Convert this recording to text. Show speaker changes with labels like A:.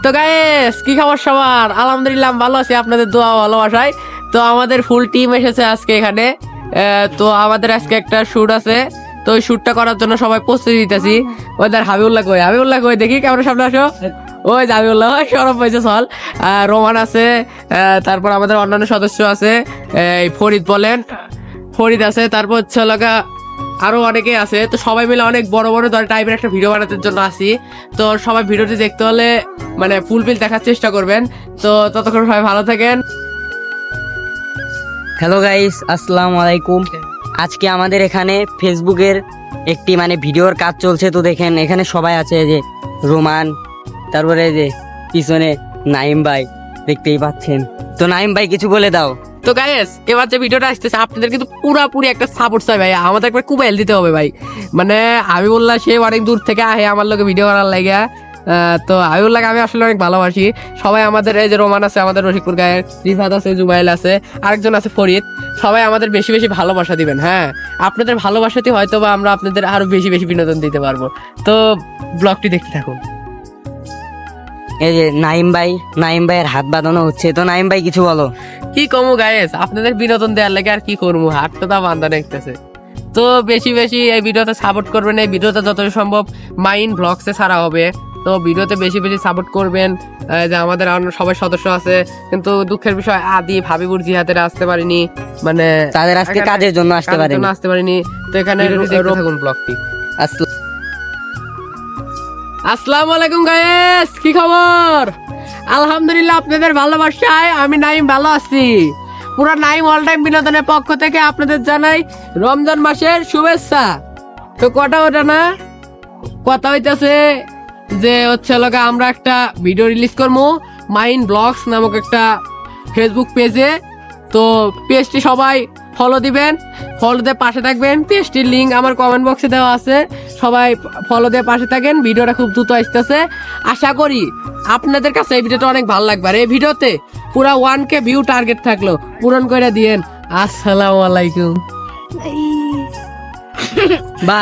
A: তো গাইস কি খবর সবার? আলহামদুলিল্লাহ ভালো আছি আপনাদের দোয়া ভালোবাসায়। তো আমাদের ফুল টিম এসেছে আজকে এখানে। তো আমাদের আজকে একটা শুট আছে, তো ওই শুটটা করার জন্য সবাই প্রস্তুতি দিতেছি। ওদের হাবিবুল্লাহ কই দেখি ক্যামেরার সামনে আসো। ওই হাবিবুল্লাহ সরব হয়েছে চল। রোমান আছে, তারপর আমাদের অন্যান্য সদস্য আছে, এই ফরিদ আছে, তারপর হচ্ছে লগা আরো অনেকে আছে। তো সবাই মিলে অনেক বড় বড় টাইপের একটা ভিডিও বানানোর জন্য আসি। তো সবাই ভিডিওটি দেখতে হলে মানে ফুলফিল দেখার চেষ্টা করবেন। তো ততক্ষণ সবাই ভালো থাকেন।
B: হ্যালো গাইস, আসসালামু আলাইকুম। আজকে আমাদের এখানে ফেসবুকের একটি ভিডিওর কাজ চলছে। তো দেখেন এখানে সবাই আছে, এই যে রোমান, তারপরে এই যে পিছনে নাইম ভাই দেখতেই পাচ্ছেন। তো নাইম ভাই কিছু বলে দাও।
A: তো গাইস এবার যে ভিডিওটা আসতেছে আপনাদের কিন্তু পুরাপুরি একটা সাপোর্ট চাই ভাই, আমাদের একবার কুবাইল দিতে হবে ভাই। মানে আমি বললাম সে অনেক দূর থেকে আহে আমার লোকে ভিডিও করার লাগে। তো আমি বললাম আমি আসলে অনেক ভালোবাসি সবাই। আমাদের এই যে রোমান আছে, আমাদের রশিকপুর গায়ের, রিফাত আছে, জুবাইল আছে, আরেকজন আছে ফরিদ। সবাই আমাদের বেশি বেশি ভালোবাসা দিবেন। হ্যাঁ, আপনাদের ভালোবাসাতে হয়তো বা আমরা আপনাদের আরো বেশি বেশি বিনোদন দিতে পারবো। তো ব্লগটি দেখতে থাকুন।
B: এই যে নাইম ভাইয়ের হাত বাঁধানো হচ্ছে। তো নাইম ভাই কিছু বলো।
A: কি কমু গাইস, আপনাদের বিনোদন দেওয়ার লাগে আর কি করবো, হাট তো তা বান্ধা দেখতেছে। তো বেশি বেশি এই ভিডিওতে সাপোর্ট করবেন। এই ভিডিওতে যত সম্ভব মাইন ব্লগসে ছাড়া হবে। তো ভিডিওতে বেশি বেশি সাপোর্ট করবেন। যে আমাদের অন্য সবাই সদস্য আছে, কিন্তু দুঃখের বিষয় আদি হাবিবুর জিহাদের আসতে পারিনি, মানে
B: তাদের আজকে কাজের জন্য আসতে
A: পারিনি। তো এখানে থাকুন ব্লগটি। আসসালামু আলাইকুম গাইস, কি খবর? আলহামদুলিল্লাহ আপনাদের ভালোবাসায় আমি নাইম ভালো আছি। পুরো নাইম অল টাইম বিনোদনের পক্ষ থেকে আপনাদের জানাই রমজান মাসের শুভেচ্ছা। তো কথা ওটা না, কথা হইতেছে যে হচ্ছে লোকে আমরা একটা ভিডিও রিলিজ করবো মাইন ব্লগস নামক একটা ফেসবুক পেজে। তো পেজটি সবাই ফলো দিবেন, ফলো দিয়ে পাশে থাকবেন। পেজটির লিঙ্ক আমার কমেন্ট বক্সে দেওয়া আছে, সবাই ফলো দিয়ে পাশে থাকেন। ভিডিওটা খুব দ্রুত আসতেছে, আশা করি আপনাদের কাছে এই ভিডিওটা অনেক ভালো লাগবে। আর এই ভিডিওতে পুরা 1K ভিউ টার্গেট থাকলো, পূরণ করে দিয়েন। আসসালামু আলাইকুম।
B: বা